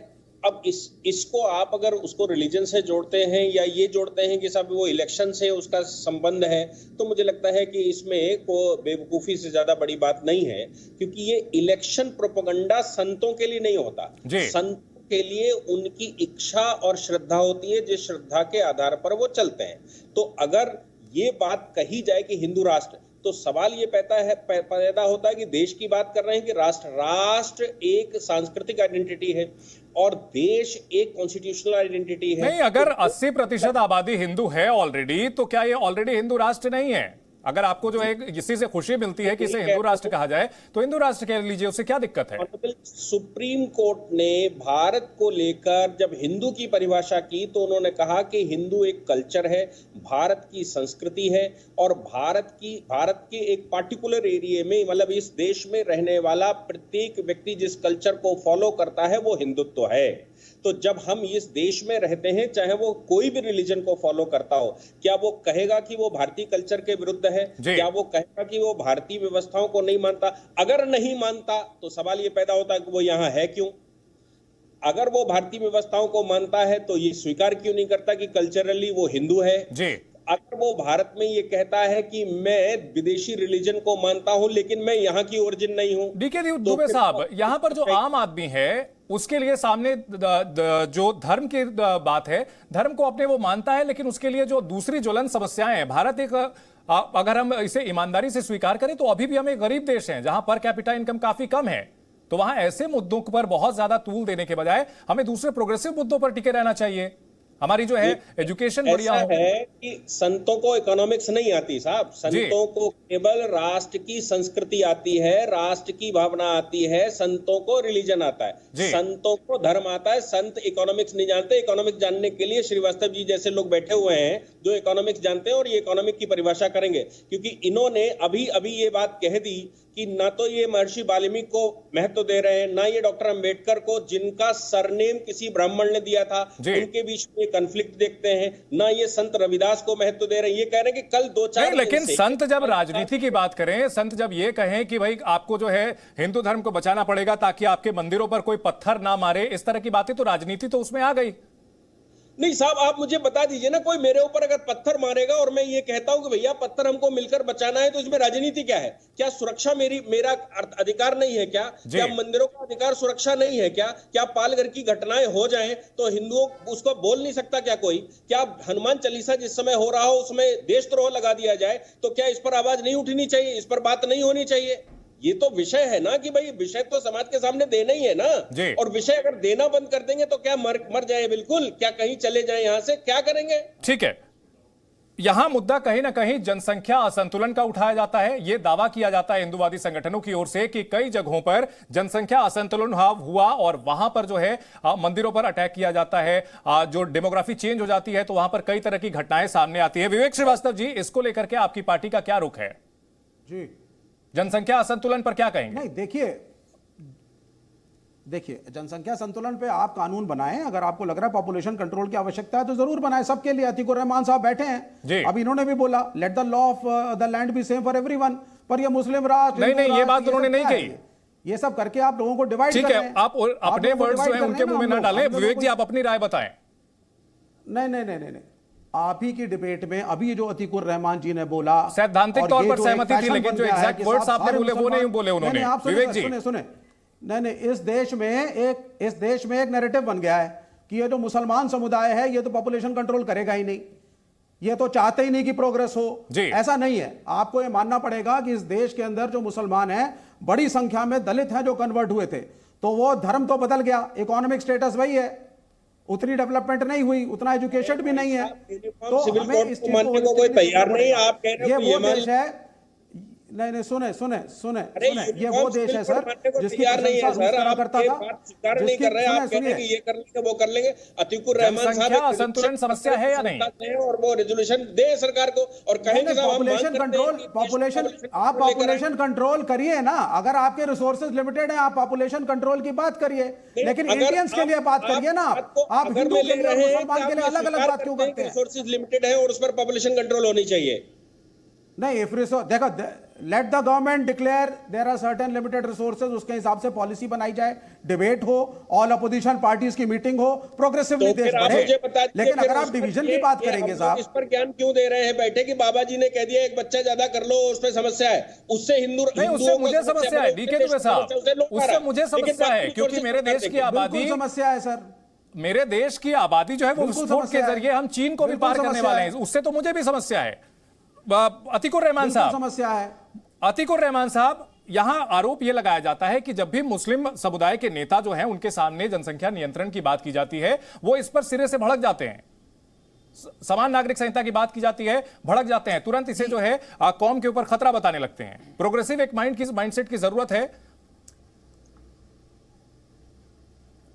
अब इसको आप अगर उसको रिलीजन से जोड़ते हैं या ये जोड़ते हैं कि साहब वो इलेक्शन से उसका संबंध है, तो मुझे लगता है कि इसमें को बेवकूफ़ी से ज़्यादा बड़ी बात नहीं है, क्योंकि ये इलेक्शन प्रोपेगेंडा संतों के लिए नहीं होता। संतों के लिए उनकी इच्छा और श्रद्धा होती है, जिस श्रद्धा के आधार पर वो चलते हैं। तो अगर ये बात कही जाए कि हिंदू राष्ट्र, तो सवाल ये पैदा होता है कि देश की बात कर रहे हैं कि राष्ट्र एक सांस्कृतिक आइडेंटिटी है और देश एक कॉन्स्टिट्यूशनल आइडेंटिटी है। नहीं, अगर 80% आबादी हिंदू है ऑलरेडी, तो क्या ये ऑलरेडी हिंदू राष्ट्र नहीं है? अगर आपको जो है इसी से खुशी मिलती है कि इसे हिंदू राष्ट्र कहा जाए, तो हिंदू राष्ट्र कह लीजिए, उससे क्या दिक्कत है? सुप्रीम कोर्ट ने भारत को लेकर जब हिंदू की परिभाषा की, तो उन्होंने कहा कि हिंदू एक कल्चर है, भारत की संस्कृति है, और भारत के एक पार्टिकुलर एरिया में, मतलब इस देश में रहने वाला प्रत्येक व्यक्ति जिस कल्चर को फॉलो करता है वो हिंदुत्व है। तो जब हम इस देश में रहते हैं, चाहे वो कोई भी रिलीजन को फॉलो करता हो, क्या वो कहेगा कि वो भारतीय कल्चर के विरुद्ध है? क्या वो कहेगा कि वो भारतीय व्यवस्थाओं को नहीं मानता? अगर नहीं मानता तो सवाल ये पैदा होता है कि वो यहाँ है क्यों? अगर वो भारतीय व्यवस्थाओं को मानता है तो ये स्वीकार क्यों नहीं करता कि कल्चरली वो हिंदू है? अगर वो भारत में ये कहता है कि मैं विदेशी रिलीजन को मानता हूं लेकिन मैं यहाँ की ओरिजिन नहीं हूं। डीके दुबे साहब, यहाँ पर जो आम आदमी है उसके लिए सामने जो धर्म की बात है, धर्म को अपने वो मानता है, लेकिन उसके लिए जो दूसरी ज्वलन समस्याएं हैं, भारत एक अगर हम इसे ईमानदारी से स्वीकार करें तो अभी भी हम एक गरीब देश हैं जहां पर कैपिटा इनकम काफी कम है। तो वहां ऐसे मुद्दों पर बहुत ज्यादा तूल देने के बजाय हमें दूसरे प्रोग्रेसिव मुद्दों पर टिके रहना चाहिए। हमारी जो है एजुकेशन बढ़िया हो। है कि संतों को इकोनॉमिक्स नहीं आती साहब, संतों को केवल राष्ट्र की संस्कृति आती है, राष्ट्र की भावना आती है, संतों को रिलीजन आता है, संतों को धर्म आता है। संत इकोनॉमिक्स नहीं जानते। इकोनॉमिक्स जानने के लिए श्रीवास्तव जी जैसे लोग बैठे हुए हैं जो इकोनॉमिक्स जानते हैं और ये इकोनॉमिक की परिभाषा करेंगे, क्योंकि इन्होंने अभी अभी ये बात कह दी कि ना तो ये महर्षि वाल्मीकि को महत्व दे रहे हैं, ना ये डॉक्टर अंबेडकर को, जिनका सरनेम किसी ब्राह्मण ने दिया था, उनके बीच में कॉन्फ्लिक्ट देखते हैं, ना ये संत रविदास को महत्व दे रहे हैं। ये कह रहे हैं कि कल 2-4 लेकिन संत जब राजनीति की बात करें, संत जब ये कहें कि भाई आपको जो है हिंदू धर्म को बचाना पड़ेगा ताकि आपके मंदिरों पर कोई पत्थर ना मारे, इस तरह की बातें, तो राजनीति तो उसमें आ गई। नहीं साहब, आप मुझे बता दीजिए ना, कोई मेरे ऊपर अगर पत्थर मारेगा और मैं ये कहता हूं कि भैया पत्थर हमको मिलकर बचाना है, तो इसमें राजनीति क्या है? क्या सुरक्षा मेरा अधिकार नहीं है क्या? क्या मंदिरों का अधिकार सुरक्षा नहीं है क्या? क्या पालघर की घटनाएं हो जाएं तो हिंदुओं उसको बोल नहीं सकता क्या कोई? क्या हनुमान चालीसा जिस समय हो रहा हो उसमें देशद्रोह लगा दिया जाए तो क्या इस पर आवाज नहीं उठनी चाहिए? इस पर बात नहीं होनी चाहिए? ये तो विषय है ना कि भाई विषय तो समाज के सामने देना ही है ना, और विषय अगर देना बंद कर देंगे तो क्या मर जाए बिल्कुल? क्या कहीं चले जाए यहां से? क्या करेंगे? ठीक है, यहां मुद्दा कहीं ना कहीं जनसंख्या असंतुलन का उठाया जाता है। यह दावा किया जाता है हिंदूवादी संगठनों की ओर से कि कई जगहों पर जनसंख्या असंतुलन हुआ और वहां पर जो है मंदिरों पर अटैक किया जाता है, जो डेमोग्राफी चेंज हो जाती है तो वहां पर कई तरह की घटनाएं सामने आती है। विवेक श्रीवास्तव जी, इसको लेकर के आपकी पार्टी का क्या रुख है? जी, जनसंख्या असंतुलन पर क्या कहेंगे? नहीं, देखिए जनसंख्या संतुलन पे आप कानून बनाएं। अगर आपको लग रहा है पॉपुलेशन कंट्रोल की आवश्यकता है तो जरूर बनाएं सबके लिए। अतीकुर रहमान साहब बैठे हैं, अब इन्होंने भी बोला let the law of the land B same for everyone, पर ये मुस्लिम राष्ट्र नहीं, ये बात उन्होंने नहीं कही। ये सब करके आप लोगों को डिवाइड ठीक है, आप अपने वर्ड्स जो हैं उनके मुंह में ना डालें। विवेक जी, आप अपनी राय बताएं। नहीं, आप ही की डिबेट में अभी ये जो अतीकुर रहमान जी ने बोला, सैद्धांतिक तौर पर सहमति थी, लेकिन जो एग्जैक्ट वर्ड्स आपने बोले वो नहीं बोले उन्होंने। विवेक जी सुने, नहीं, इस देश में एक नैरेटिव बन गया है कि ये जो मुसलमान समुदाय है ये तो पॉपुलेशन कंट्रोल करेगा ही नहीं, ये तो चाहते ही नहीं कि प्रोग्रेस हो। ऐसा नहीं है। आपको ये मानना पड़ेगा कि इस देश के अंदर जो मुसलमान हैं बड़ी संख्या में दलित हैं जो कन्वर्ट हुए थे, तो वो धर्म तो बदल गया, इकोनॉमिक स्टेटस वही है, उतनी डेवलपमेंट नहीं हुई, उतना एजुकेशन भी नहीं है, तो हमें इस चीज को कोई तैयार नहीं। आप कह रहे हो ये वो देश है। नहीं, सुने, ये वो देश है सर जिसकी प्रशंसा उस तरह करता था, नहीं कर रहे आप कह रहे हैं कि ये कर लेंगे वो कर लेंगे। अतीकुर रहमान साहब असंतुलन समस्या है या नहीं, और वो रेजोल्यूशन दे सरकार को और कहेंगे पॉपुलेशन कंट्रोल करिए ना। अगर आपके रिसोर्सेज लिमिटेड है आप पॉपुलेशन कंट्रोल की बात करिए, लेकिन इंडियन्स के लिए बात करिए ना। आप हिंदू के लिए मुसलमान के लिए अलग अलग बात क्यों करते हैं? रिसोर्सेज लिमिटेड है और उस पर पॉपुलेशन कंट्रोल होनी चाहिए। नहीं, इफ देखो, let the government declare there are certain limited resources, उसके हिसाब से पॉलिसी बनाई जाए, डिबेट हो, ऑल अपोजिशन पार्टीज की मीटिंग हो, प्रोग्रेसिवली देश बढ़े। लेकिन अगर आप डिवीजन की बात करेंगे साहब, इस पर ज्ञान क्यों दे रहे हैं बैठे कि बाबा जी ने कह दिया एक बच्चा ज्यादा कर लो, उस पर समस्या है, उससे उससे मुझे समस्या है डीके दुबे साहब, उससे मुझे समस्या है क्योंकि मेरे देश की आबादी समस्या है सर। मेरे देश की आबादी जो है वो विस्फोट के जरिए हम चीन को भी पार करने वाले हैं, उससे तो मुझे भी समस्या है। अतीकुर रहमान साहब, समस्या है। अतीकुर रहमान साहब, यहां आरोप यह लगाया जाता है कि जब भी मुस्लिम समुदाय के नेता जो हैं उनके सामने जनसंख्या नियंत्रण की बात की जाती है वो इस पर सिरे से भड़क जाते हैं। समान नागरिक संहिता की बात की जाती है, भड़क जाते हैं, तुरंत इसे जो है कौम के ऊपर खतरा बताने लगते हैं। प्रोग्रेसिव एक माइंडसेट की जरूरत है।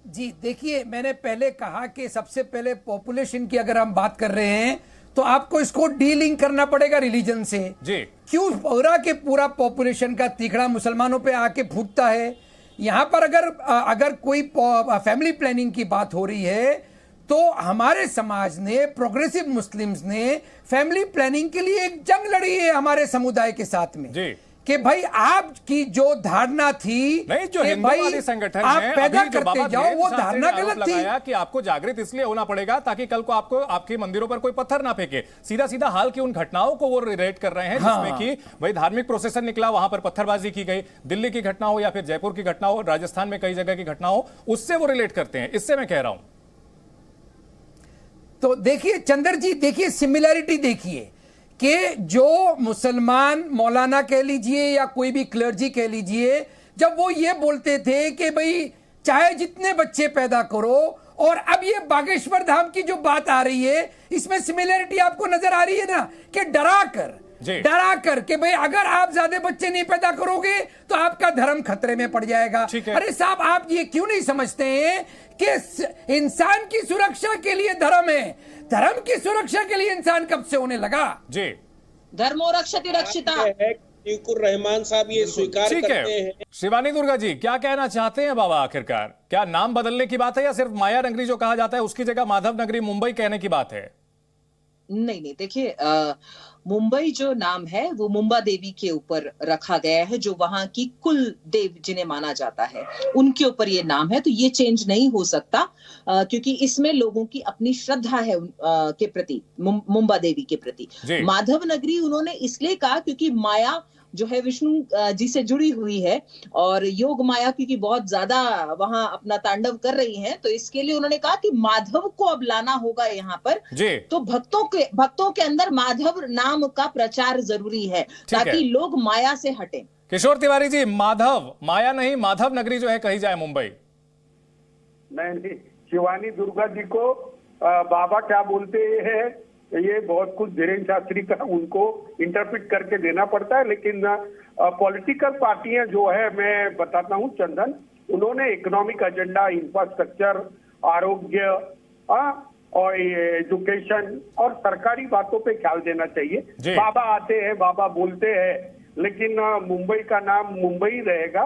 जी देखिए, मैंने पहले कहा कि सबसे पहले पॉपुलेशन की अगर हम बात कर रहे हैं तो आपको इसको डीलिंग करना पड़ेगा रिलीजन से। जी, क्यों पूरा पॉपुलेशन का तीखड़ा मुसलमानों पे आके फूटता है? यहां पर अगर कोई फैमिली प्लानिंग की बात हो रही है तो हमारे समाज ने, प्रोग्रेसिव मुस्लिम्स ने फैमिली प्लानिंग के लिए एक जंग लड़ी है हमारे समुदाय के साथ में जी, कि भाई आपकी जो धारणा थी, नहीं, जो हिंदूवादी संगठन आप है, पैदा अभी जो करते जाओ, वो धारणा गलत थी कि आपको जागृत इसलिए होना पड़ेगा ताकि कल को आपको आपके मंदिरों पर कोई पत्थर ना फेंके। सीधा सीधा हाल की उन घटनाओं को वो रिलेट कर रहे हैं जिसमें कि भाई धार्मिक प्रोसेसन निकला, वहां पर पत्थरबाजी की गई, दिल्ली की घटना हो या फिर जयपुर की घटना हो, राजस्थान में कई जगह की घटना हो, उससे वो रिलेट करते हैं। इससे मैं कह रहा हूं। तो देखिए चंद्र जी, देखिए सिमिलैरिटी देखिए कि जो मुसलमान मौलाना कह लीजिए या कोई भी क्लर्जी कह लीजिए, जब वो ये बोलते थे कि भाई चाहे जितने बच्चे पैदा करो, और अब ये बागेश्वर धाम की जो बात आ रही है इसमें सिमिलरिटी आपको नजर आ रही है ना, कि डरा कर कि भाई अगर आप ज्यादा बच्चे नहीं पैदा करोगे तो आपका धर्म खतरे में पड़ जाएगा। अरे साहब, आप ये क्यों नहीं समझते हैं कि इंसान की सुरक्षा के लिए धर्म है, धर्म की सुरक्षा के लिए इंसान कब से होने लगा? जी, धर्मो रक्षति रक्षिता। रहमान साहब ये स्वीकार करते हैं। शिवानी दुर्गा जी, क्या कहना चाहते हैं बाबा? आखिरकार क्या नाम बदलने की बात है या सिर्फ माया नगरी जो कहा जाता है उसकी जगह माधव नगरी मुंबई कहने की बात है? नहीं, देखिए, मुंबई जो नाम है वो मुंबा देवी के ऊपर रखा गया है, जो वहां की कुल देव जिन्हें माना जाता है उनके ऊपर ये नाम है, तो ये चेंज नहीं हो सकता, क्योंकि इसमें लोगों की अपनी श्रद्धा है के प्रति, मुंबा देवी के प्रति। माधव नगरी उन्होंने इसलिए कहा क्योंकि माया जो है विष्णु जी से जुड़ी हुई है, और योग माया क्योंकि बहुत ज्यादा वहां अपना तांडव कर रही हैं, तो इसके लिए उन्होंने कहा कि माधव को अब लाना होगा यहाँ पर। तो भक्तों के अंदर माधव नाम का प्रचार जरूरी है ताकि लोग माया से हटें। किशोर तिवारी जी, माधव, माया नहीं माधव नगरी जो है कही जाए मुंबई? नहीं, शिवानी दुर्गा जी को बाबा क्या बोलते हैं ये बहुत कुछ धीरेन्द्र शास्त्री का उनको इंटरप्रेट करके देना पड़ता है, लेकिन पॉलिटिकल पार्टियां जो है, मैं बताता हूं चंदन, उन्होंने इकोनॉमिक एजेंडा, इंफ्रास्ट्रक्चर, आरोग्य और एजुकेशन और सरकारी बातों पे ख्याल देना चाहिए। बाबा आते हैं, बाबा बोलते हैं, लेकिन मुंबई का नाम मुंबई रहेगा।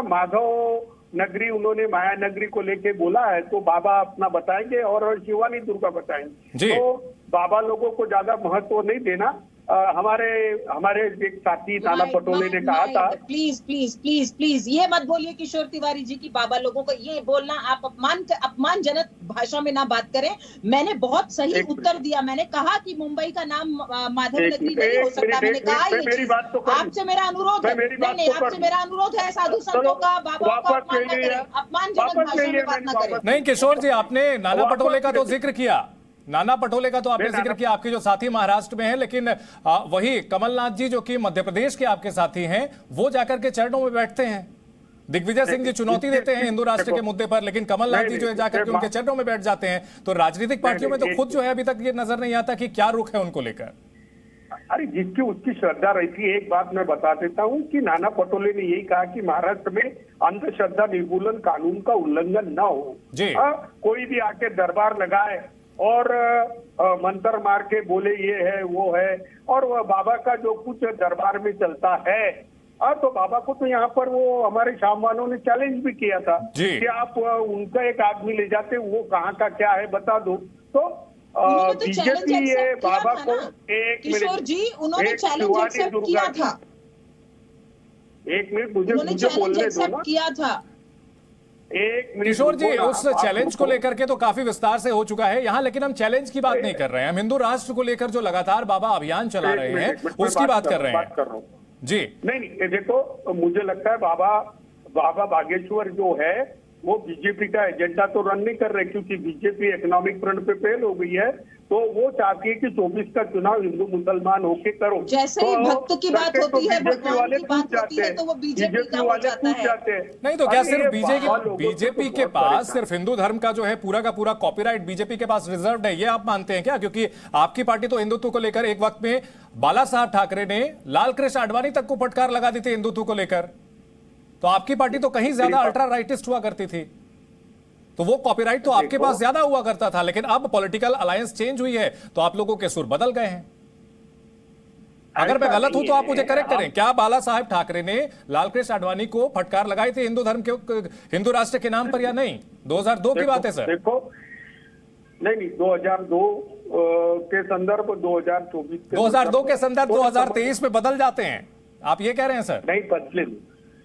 माधव नगरी उन्होंने माया नगरी को लेके बोला है, तो बाबा अपना बताएंगे और शिवानी दुर्गा बताएंगे। तो बाबा लोगों को ज्यादा महत्व नहीं देना। हमारे एक साथी नाना पटोले ने कहा था, प्लीज ये मत बोलिए किशोर तिवारी जी की बाबा लोगों को ये बोलना, आप अपमानजनक भाषा में ना बात करें। मैंने बहुत सही उत्तर दिया, मैंने कहा कि मुंबई का नाम माधव नगरी नहीं हो सकता। मैंने कहा आपसे मेरा अनुरोध है, नहीं, आपसे मेरा अनुरोध है, साधु संतों का बाबा को अपमानजनक भाषा में बात ना करें। नहीं किशोर जी, आपने नाना पटोले का तो जिक्र किया, नाना पटोले का तो आपने जिक्र किया, आपके जो साथी महाराष्ट्र में हैं, लेकिन वही कमलनाथ जी जो कि मध्य प्रदेश के आपके साथी हैं, वो जाकर के चरणों में बैठते हैं। दिग्विजय सिंह जी चुनौती देते हैं हिंदू राष्ट्र के मुद्दे पर, लेकिन कमलनाथ जी जो है जाकर के उनके चरणों में बैठ जाते हैं। तो राजनीतिक पार्टियों में तो खुद जो है अभी तक ये नजर नहीं आता कि क्या रुख है उनको लेकर। अरे जिसकी उसकी श्रद्धा रहती है। एक बात मैं बता देता हूँ कि नाना पटोले ने यही कहा कि महाराष्ट्र में अंधश्रद्धा निर्मूलन कानून का उल्लंघन न हो। कोई भी आके दरबार लगाए और मंत्र मार के बोले ये है वो है, और वह बाबा का जो कुछ दरबार में चलता है, तो बाबा को तो यहाँ पर वो हमारे शामवानों ने चैलेंज भी किया था कि आप उनका एक आदमी ले जाते, वो कहाँ का क्या है बता दो। तो बीजेपी ये बाबा को एक किशोर जी उन्होंने चैलेंज एक्सेप्ट किया था। एक मिनट मुझे बोलने दो ना। किया था किशोर जी, उस चैलेंज को लेकर के तो काफी विस्तार से हो चुका है यहाँ, लेकिन हम चैलेंज की बात नहीं कर रहे हैं। हम हिंदू राष्ट्र को लेकर जो लगातार बाबा अभियान चला रहे हैं उसकी बात कर रहे हैं जी। नहीं देखो, मुझे लगता है बाबा बागेश्वर जो है वो बीजेपी का एजेंडा तो रन नहीं कर रहे, क्योंकि बीजेपी इकोनॉमिक फ्रंट पे फेल हो गई है। तो वो चाहती है कि 24 का चुनाव हिंदू मुसलमान होके करो। जैसे ही भक्त की बात होती है, भगवान की बात होती है, तो वो बीजेपी का हो जाता है। नहीं तो क्या सिर्फ बीजेपी के पास सिर्फ हिंदू धर्म का जो है पूरा का पूरा कॉपीराइट बीजेपी के पास रिजर्व्ड है, ये आप मानते हैं क्या? क्योंकि आपकी पार्टी तो हिंदुत्व को लेकर एक वक्त में बाला साहब ठाकरे ने लाल कृष्ण आडवाणी तक को फटकार लगा दी थी हिंदुत्व को लेकर, तो आपकी पार्टी तो कहीं ज्यादा अल्ट्रा राइटिस्ट हुआ करती थी, तो वो कॉपीराइट तो आपके पास ज्यादा हुआ करता था। लेकिन अब पॉलिटिकल अलायंस चेंज हुई है तो आप लोगों के सुर बदल गए हैं। अगर मैं गलत हूं तो आप मुझे करेक्ट करें। क्या बाला साहब ठाकरे ने लाल कृष्ण आडवाणी को फटकार लगाई थी हिंदू धर्म के, हिंदू राष्ट्र के नाम पर या नहीं? 2002 की बात है सर। देखो नहीं 2002 के संदर्भ 2024 के संदर्भ 2023 में बदल जाते हैं, आप ये कह रहे हैं सर? नहीं बदले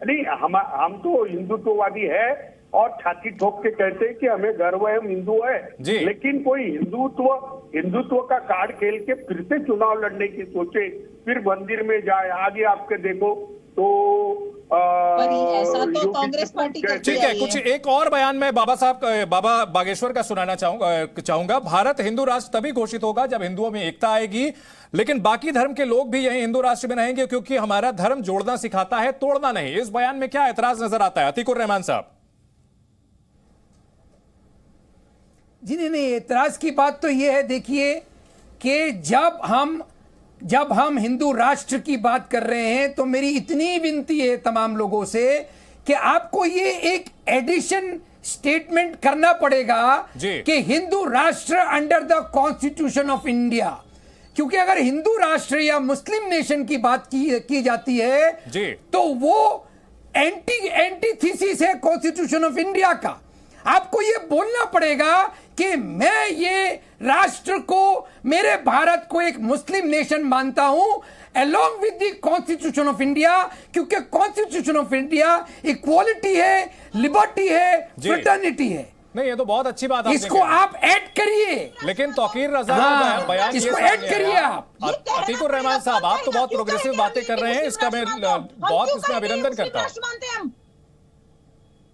नहीं, हम तो हिंदुत्ववादी है और छाती ठोक के कहते हैं कि हमें गर्व है, हम हिंदू है। लेकिन कोई हिंदुत्व का कार्ड खेल के फिर से चुनाव लड़ने की सोचे, फिर मंदिर में जाए। आगे आपके देखो तो ऐसा तो कांग्रेस पार्टी करती ठीक है, कुछ एक और बयान में बाबा बागेश्वर का सुनाना चाहूंगा। भारत हिंदू राष्ट्र तभी घोषित होगा जब हिंदुओं में एकता आएगी, लेकिन बाकी धर्म के लोग भी यही हिंदू राष्ट्र में रहेंगे, क्योंकि हमारा धर्म जोड़ना सिखाता है, तोड़ना नहीं। इस बयान में क्या एतराज नजर आता है अतीकुर रहमान साहब? जी नहीं, एतराज की बात तो यह है, देखिए कि जब हम हिंदू राष्ट्र की बात कर रहे हैं तो मेरी इतनी विनती है तमाम लोगों से कि आपको ये एक एडिशन स्टेटमेंट करना पड़ेगा कि हिंदू राष्ट्र under the constitution of India, क्योंकि अगर हिंदू राष्ट्र या मुस्लिम नेशन की बात की जाती है तो वो एंटीथीसिस है कॉन्स्टिट्यूशन ऑफ इंडिया का। आपको ये बोलना पड़ेगा कि मैं ये राष्ट्र को, मेरे भारत को एक मुस्लिम नेशन मानता हूं along with the Constitution of India, क्योंकि Constitution of India इक्वालिटी है, लिबर्टी है, फ्रेटर्निटी है। नहीं, ये तो बहुत अच्छी बात है, इसको आप ऐड करिए। लेकिन तौकीर रजा का बयान इसको ऐड करिए आप। अतीकुर रहमान साहब, आप तो बहुत प्रोग्रेसिव बातें कर रहे हैं, इसका मैं बहुत इसमें अभिनंदन करता हूं।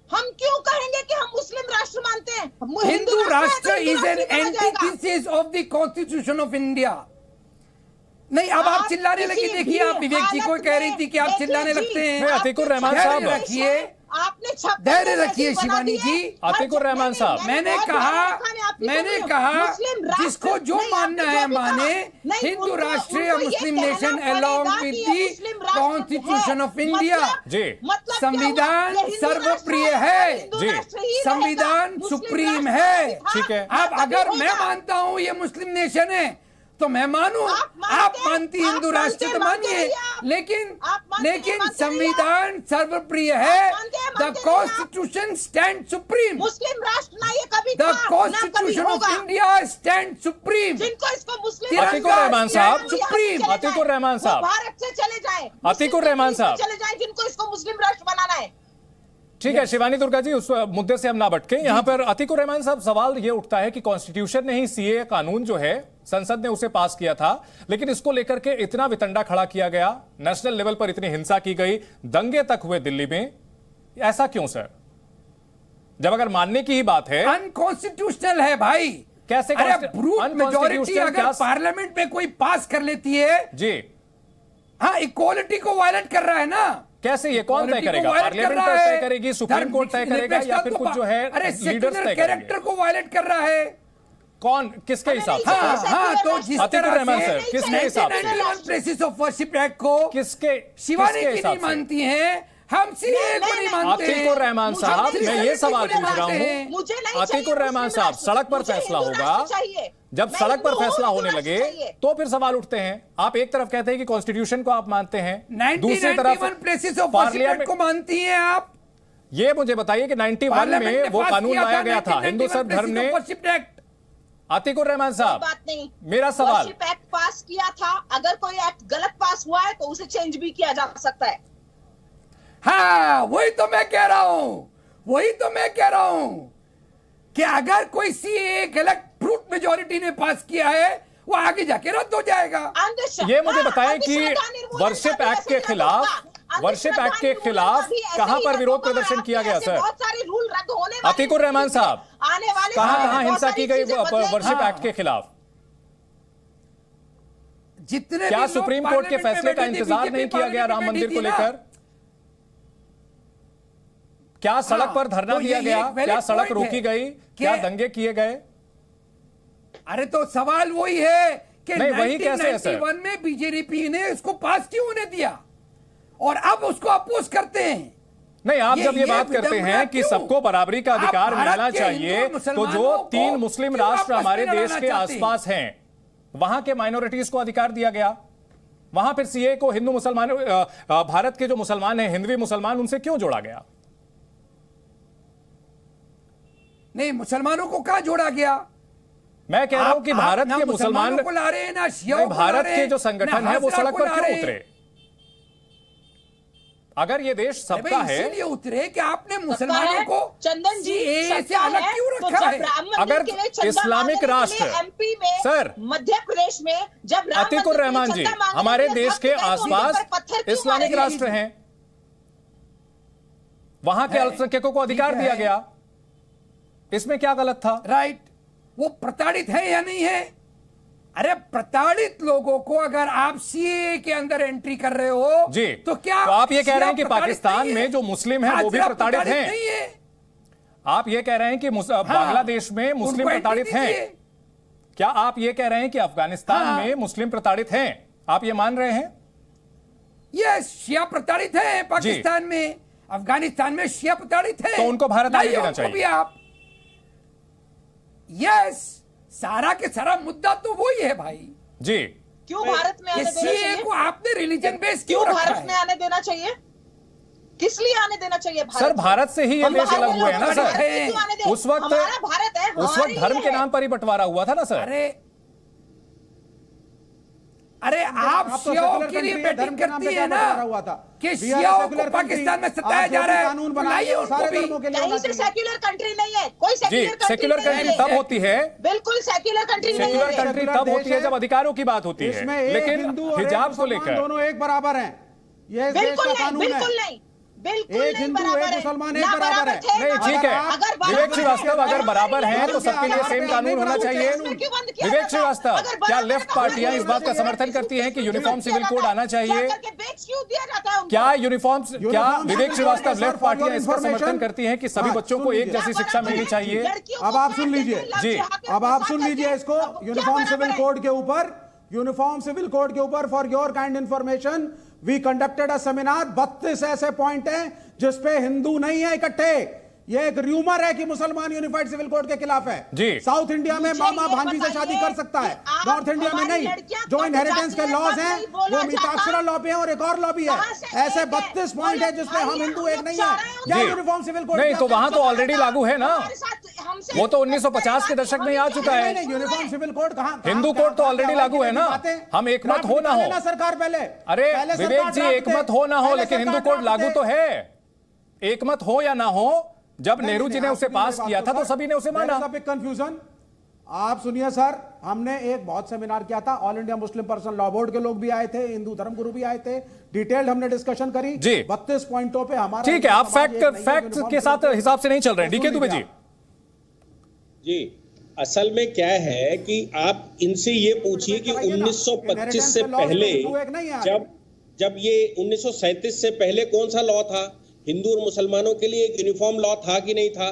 हम क्यों कहेंगे कि हम मुस्लिम राष्ट्र मानते हैं? हिंदू राष्ट्र is an antithesis of the constitution of India. नहीं, अब आप चिल्लाने लगी। देखिए, आप विवेक जी को कह रही थी कि आप चिल्लाने लगते हैं। अतीकुर रहमान साहब रखिए, आपने धैर्य रखिए शिवानी जी। अतीकुर रहमान साहब, मैंने कहा जिसको जो मानना है माने। हिंदू राष्ट्र या Muslim nation along with the constitution of India. संविधान सर्वप्रिय है, संविधान सुप्रीम है। ठीक है, अब अगर मैं मानता हूं ये मुस्लिम नेशन है तो मैं मानूं, आप मानती हिंदू राष्ट्र तो मानिए, लेकिन संविधान सर्वप्रिय है। The constitution stand supreme. मुस्लिम राष्ट्र ना ये कभी the constitution of India stand supreme. जिनको इसको मुस्लिम अतीकुर रहमान साहब, सुप्रीम। अतीकुर रहमान साहब, भारत से चले जाए। अतीकुर रहमान साहब चले जाए, जिनको इसको मुस्लिम राष्ट्र बनाना है। ठीक है शिवानी दुर्गा जी, उस मुद्दे से हम ना भटके। यहां पर अतीकुर रहमान साहब, सवाल ये उठता है कि कॉन्स्टिट्यूशन ने ही सीए कानून जो है संसद ने उसे पास किया था, लेकिन इसको लेकर के इतना वितंडा खड़ा किया गया, नेशनल लेवल पर इतनी हिंसा की गई, दंगे तक हुए दिल्ली में। ऐसा क्यों सर, जब अगर मानने की ही बात है? अनकॉन्स्टिट्यूशनल है भाई। कैसे ब्रूट मेजॉरिटी अगर पार्लियामेंट में कोई पास कर लेती है जी, हाँ, इक्वालिटी को वायलेट कर रहा है ना। कैसे, ये कौन तय करेगा? पार्लियामेंट तय करेगी, सुप्रीम कोर्ट तय करेगा, या फिर कुछ जो है लीडर्स तय करेंगे? कैरेक्टर को वायलेट कर रहा है कौन, किसके हिसाब से? हाँ, तो जिस तरह से किसके हिसाब से? 1991 प्लेसेस ऑफ वर्शिप एक्ट को किसके, शिवानी की नहीं मानती हैं, हम सीए को नहीं मानते। अतीकुर रहमान साहब, मैं ये सवाल पूछ रहा हूँ, अतीकुर रहमान साहब, सड़क पर फैसला होगा, जब सड़क पर फैसला होने लगे तो फिर सवाल उठते हैं। आप एक तरफ कहते हैं कि कॉन्स्टिट्यूशन को आप मानते हैं, दूसरी तरफ प्लेसेस ऑफ वर्शिप एक्ट को मानती हैं आप। ये मुझे बताइए कि 91 में वो कानून लाया गया था, हिंदू सर्व धर्म ने। अतीकुर रहमान साहब, बात नहीं, मेरा सवाल, एक्ट पास किया था, अगर कोई एक्ट गलत पास हुआ है तो उसे चेंज भी किया जा सकता है। हाँ, वही तो मैं कह रहा हूं कि अगर कोई सीए गलत ब्रूट मेजॉरिटी ने पास किया है, वो आगे जाके रद्द हो जाएगा। ये मुझे बताएं कि वर्शिप एक्ट के खिलाफ कहां पर विरोध प्रदर्शन किया गया सर? बहुत सारे रूल रद्द होने वाले। अतीकुर रहमान साहब, आने वाले कहां हिंसा की गई वर्शिप एक्ट के खिलाफ? जितने क्या सुप्रीम कोर्ट के फैसले का इंतजार नहीं किया गया राम मंदिर को लेकर? क्या सड़क पर धरना दिया गया? क्या सड़क रोकी गई? क्या दंगे किए गए? अरे तो सवाल वही है कि नहीं, वही कैसे है सर? 1991 में बीजेपी ने उसको पास क्यों होने दिया और अब उसको अपोज करते हैं? नहीं, आप जब ये बात करते हैं कि सबको बराबरी का अधिकार मिलना चाहिए, तो जो 3 मुस्लिम राष्ट्र हमारे देश के आसपास हैं, वहां के माइनॉरिटीज को अधिकार दिया गया। वहां फिर सीए को हिंदू मुसलमान, भारत के जो मुसलमान हैं, हिंदवी मुसलमान, उनसे क्यों जोड़ा गया? नहीं, मुसलमानों को कहां जोड़ा गया? मैं कह रहा हूं कि भारत के मुसलमान को ला रहे हैं ना, शियाओं को भारत के जो संगठन है वो सड़क पर क्यों उतरे? अगर ये देश सबका है, इसलिए उतरे कि आपने मुसलमानों को चंदन जी से अलग क्यों रखा है? अगर इस्लामिक राष्ट्र, एमपी में, सर, मध्य प्रदेश में, जब अतीकुर रहमान जी, हमारे देश के आसपास इस्लामिक राष्ट्र हैं, वहां के अल्पसंख्यकों को अधिकार दिया गया, इसमें क्या गलत था? राइट, वो प्रताड़ित है या नहीं है? अरे प्रताड़ित लोगों को अगर आप सीए के अंदर एंट्री कर रहे हो जी, तो क्या तो आप ये कह रहे हैं कि पाकिस्तान में जो मुस्लिम है वो भी प्रताड़ित हैं? नहीं है। आप ये कह रहे हैं कि बांग्लादेश में मुस्लिम प्रताड़ित हैं? क्या आप ये कह रहे हैं कि अफगानिस्तान में मुस्लिम प्रताड़ित हैं? आप ये मान रहे हैं? यस, शिया प्रताड़ित है पाकिस्तान में, अफगानिस्तान में शिया प्रताड़ित है, तो उनको भारत आने देना चाहिए। आप यस, सारा के सारा मुद्दा तो वही है भाई जी। क्यों भारत में आने देना चाहिए? को आपने रिलीजन बेस क्यों भारत में आने देना चाहिए? किस लिए आने देना चाहिए भारत? सर भारत से ही ये देश अलग हुए हैं ना सर। उस वक्त भारत है, उस वक्त धर्म के नाम पर ही बंटवारा हुआ था ना सर। अरे आप शियाओं के लिए बैटिंग करती है ना कि शियाओं को पाकिस्तान में सताया जा रहा है, कानून बनाइए सारे धर्मों के लिए। कहीं से सेक्युलर कंट्री नहीं है, कोई सेक्युलर कंट्री तब होती है, बिल्कुल सेक्युलर कंट्री नहीं है। सेक्युलर कंट्री तब होती है जब अधिकारों की बात होती है, लेकिन हिजाब को लेकर दोनों एक बराबर हैं। ये बिल्कुल नहीं, बिल्कुल नहीं, बिल्कुल एक हिंदू एक मुसलमान एक बराबर है। नहीं ठीक है, विवेक श्रीवास्तव अगर बराबर हैं तो सबके लिए सेम कानून होना चाहिए। विवेक श्रीवास्तव, क्या लेफ्ट पार्टियां इस बात का समर्थन करती हैं कि यूनिफॉर्म सिविल कोड आना चाहिए? क्या यूनिफॉर्म, क्या विवेक श्रीवास्तव लेफ्ट पार्टियां इसका समर्थन करती हैं कि सभी बच्चों को एक जैसी शिक्षा मिलनी चाहिए? अब आप सुन लीजिए जी, अब आप सुन लीजिए इसको। यूनिफॉर्म सिविल कोड के ऊपर, यूनिफॉर्म सिविल कोड के ऊपर for your kind information we conducted a seminar. 32 ऐसे पॉइंट हैं जिसपे हिंदू नहीं है इकट्ठे। ये एक र्यूमर है कि मुसलमान यूनिफाइड सिविल कोड के खिलाफ है जी। साउथ इंडिया में मामा भांजी से शादी कर सकता है, नॉर्थ इंडिया में नहीं। जो इनहेरिटेंस के लॉज हैं वो मिताक्षरा लॉ पे है और एक और लॉ भी है। ऐसे 32 पॉइंट है जिसमें हम हिंदू एक नहीं है। क्या यूनिफॉर्म सिविल कोड नहीं, तो वहां तो ऑलरेडी लागू है ना, वो तो 1950 के दशक में आ चुका है। यूनिफॉर्म सिविल कोड कहाँ? हिंदू कोड तो ऑलरेडी लागू है ना। हम एक मत हो ना हो, सरकार पहले, अरे विवेक जी एक मत हो ना हो, लेकिन हिंदू कोड लागू तो है। एक मत हो या ना हो, जब नेहरू जी ने उसे पास किया था तो सभी ने उसे माना। कंफ्यूजन आप सुनिए सर, हमने एक बहुत सेमिनार किया था, all India Muslim personal law board के लोग भी आए थे, हिंदू धर्म गुरु भी आए थे, डिटेल्ड हमने डिस्कशन करी जी। 32 पॉइंटों पे हमारा ठीक है। आप फैक्ट के साथ हिसाब से नहीं चल रहे हैं। डीके दुबे जी जी, असल में क्या है कि आप इनसे ये पूछिए कि 1925 से पहले, जब ये 1937 से पहले कौन सा लॉ था? हिंदू और मुसलमानों के लिए एक यूनिफॉर्म लॉ था कि नहीं था?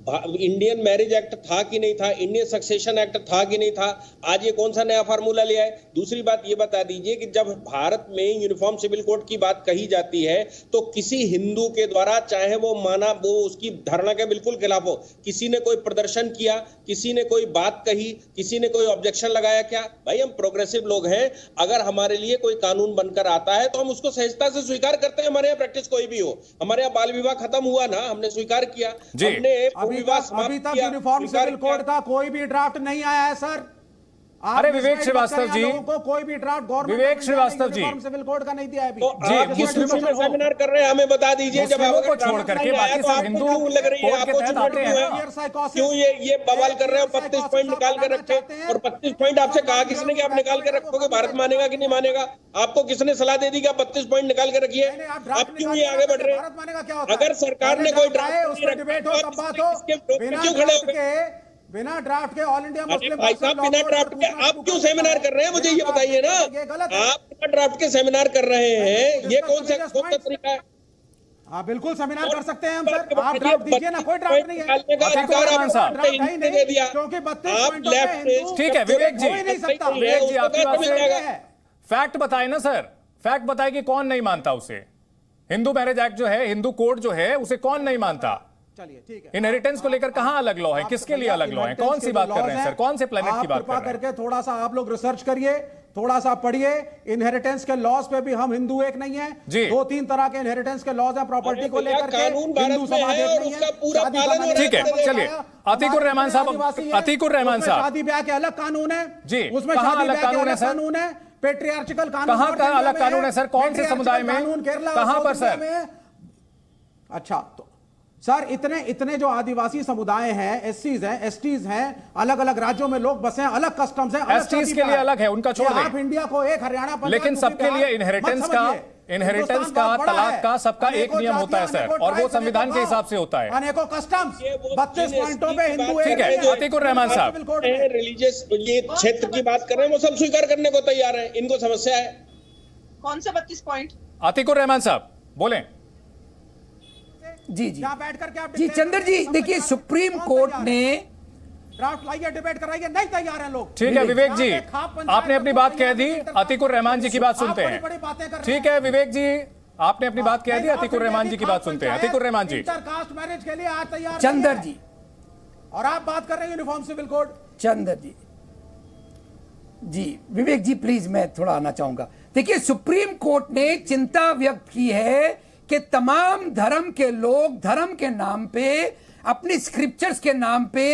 इंडियन मैरिज एक्ट था कि नहीं था? इंडियन सक्सेशन एक्ट था कि नहीं था? आज ये कौन सा नया फार्मूला लिया है? दूसरी बात ये बता दीजिए कि जब भारत में यूनिफॉर्म सिविल कोड की बात कही जाती है तो किसी हिंदू के द्वारा, चाहे वो माना वो उसकी धारणा के बिल्कुल खिलाफ हो, किसी ने कोई प्रदर्शन किया, किसी ने कोई बात कही, किसी ने कोई ऑब्जेक्शन लगाया क्या? भाई हम प्रोग्रेसिव लोग हैं, अगर हमारे लिए कोई कानून बनकर आता है तो हम उसको सहजता से स्वीकार करते हैं। हमारे यहाँ प्रैक्टिस कोई भी हो, हमारे यहाँ बाल विवाह खत्म हुआ ना, हमने स्वीकार किया। हमने अभी तक यूनिफॉर्म सिविल कोड का कोई भी ड्राफ्ट नहीं आया है सर। अरे विवेक श्रीवास्तव जी, को कोई भी ड्राफ्ट गवर्नमेंट विवेक श्रीवास्तव जी सिविल कोड का नहीं दिया है अभी। जी, मुस्लिमों में सेमिनार कर रहे हैं, हमें बता दीजिए। जब को छोड़ करके बाकी सब हिंदू लग रही है, आपको क्यों ये बवाल कर रहे हो? 32 पॉइंट निकाल कर रखे, और 32 पॉइंट आपसे कहा किसने कि आप निकाल कर रखोगे? भारत मानेगा कि नहीं मानेगा? आपको किसने सलाह दे दी कि आप 32 पॉइंट निकाल कर रखिए? आप क्यों ये आगे बढ़ रहे हैं? अगर सरकार ने कोई क्यों खड़े हो बिना ड्राफ्ट के? ऑल इंडिया मुस्लिम भाई साहब बिना ड्राफ्ट के आप क्यों सेमिनार कर रहे हैं? मुझे ये बताइए ना, आप बिना ड्राफ्ट के सेमिनार कर रहे हैं, ये कौन सा तरीका है? हाँ बिल्कुल सेमिनार कर सकते हैं हम सर। आप ड्राफ्ट दीजिए ना, कोई ड्राफ्ट नहीं है क्योंकि 32 पॉइंट। ठीक है विवेक जी, विवेक जी आपकी बात से फैक्ट बताए ना सर, फैक्ट बताए कि कौन नहीं मानता उसे। हिंदू मैरिज एक्ट जो है, हिंदू कोड जो है, उसे कौन नहीं मानता? चलिए ठीक है। इनहेरिटेंस को लेकर कहां अलग लॉ है? किसके लिए अलग लॉ है? कौन सी बात कर रहे हैं सर? कौन से प्लेनेट की बात कर रहे हैं? करके थोड़ा सा आप लोग रिसर्च करिए, थोड़ा सा पढ़िए। इनहेरिटेंस के लॉज पे भी हम हिंदू एक नहीं है। 2-3 तरह के इनहेरिटेंस के लॉज हैं प्रॉपर्टी को लेकर के। हिंदू समाज एक नहीं है। ठीक है, चलिए अतीकुर रहमान साहब, अतीकुर रहमान साहब, शादी ब्याह के अलग कानून है जी, उसमें कहां अलग कानून है सर? कानून है पेट्रियार्चिकल कानून। कहां अलग कानून है सर? कौन से समुदाय में? कहां पर सर? अच्छा तो सर इतने जो आदिवासी समुदाय हैं, एससीज हैं, एसटीज हैं, अलग अलग राज्यों में लोग बसे हैं, अलग कस्टम्स हैं। एसटीज के लिए अलग है, उनका छोड़ दें। आप इंडिया को एक हरियाणा, लेकिन सबके लिए इनहेरिटेंस इनहेरिटेंस का, तलाक का, सबका एक नियम होता है सर, और वो संविधान के हिसाब से होता है। अनेकों कस्टम्स 32 पॉइंटों पे हिंदू ठीक है, अतीकुर रहमान साहब रिलीजियस ये क्षेत्र की बात कर रहे हैं, वो सब स्वीकार करने को तैयार है, इनको समस्या है। कौन सा 32 पॉइंट? अतीकुर रहमान साहब बोलें। जी जी चंद्र जी, देखिए सुप्रीम कोर्ट ने ड्राफ्ट लाइए, डिबेट कराइए, नहीं तैयार हैं लोग। ठीक है विवेक जी, आपने अपनी बात कह दी, अतीकुर रहमान जी की बात सुनते हैं। ठीक है विवेक जी, आपने अपनी बात कह दी, अतीकुर रहमान जी की बात सुनते हैं। अतीकुर रहमान जी, इंटरकास्ट मैरिज के लिए आज तैयार चंद्र जी, और आप बात कर रहे हैं uniform civil code. Chandra ji, जी विवेक जी प्लीज, मैं थोड़ा आना चाहूंगा। देखिए सुप्रीम कोर्ट ने चिंता व्यक्त की है कि तमाम धर्म के लोग धर्म के नाम पे, अपनी स्क्रिप्चर्स के नाम पे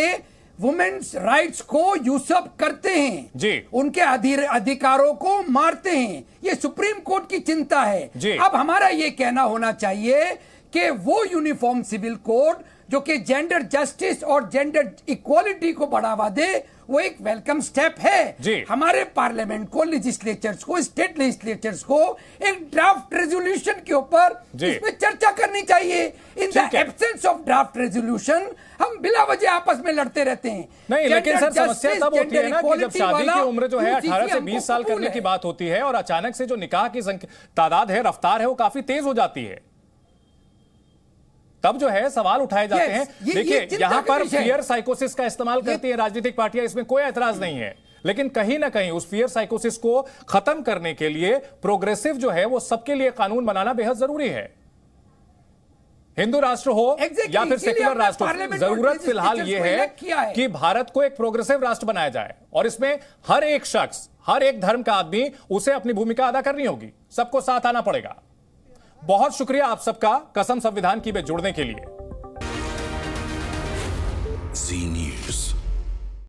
वुमेन्स राइट्स को यूसअप करते हैं जी, उनके अधिकारों को मारते हैं। ये सुप्रीम कोर्ट की चिंता है जी। अब हमारा ये कहना होना चाहिए कि वो यूनिफॉर्म सिविल कोड जो कि जेंडर जस्टिस और जेंडर इक्वालिटी को बढ़ावा दे, वो एक वेलकम स्टेप है जी। हमारे पार्लियामेंट को, लेजिस्लेचर्स को, स्टेट लेजिस्लेचर्स को एक ड्राफ्ट रेजोल्यूशन के ऊपर इसमें चर्चा करनी चाहिए। In the absence of draft resolution हम बिला वजह आपस में लड़ते रहते हैं। नहीं, लेकिन सर समस्या तब होती है ना कि जब शादी की उम्र जो है 18 से 20 साल करने की बात होती है और अचानक से जो निकाह की तादाद है, रफ्तार है, वो काफी तेज हो जाती है, तब जो है सवाल उठाए जाते हैं। देखिए यहां पर फियर साइकोसिस का इस्तेमाल करती है राजनीतिक पार्टियां, इसमें कोई एतराज नहीं है, लेकिन कहीं ना कहीं उस फियर साइकोसिस को खत्म करने के लिए प्रोग्रेसिव जो है वो सबके लिए कानून बनाना बेहद जरूरी है। हिंदू राष्ट्र हो या फिर सेक्युलर राष्ट्र हो, जरूरत फिलहाल यह है कि भारत को एक प्रोग्रेसिव राष्ट्र बनाया जाए, और इसमें हर एक शख्स, हर एक धर्म का आदमी, उसे अपनी भूमिका अदा करनी होगी, सबको साथ आना पड़ेगा। बहुत शुक्रिया आप सबका कसम संविधान की में जुड़ने के लिए।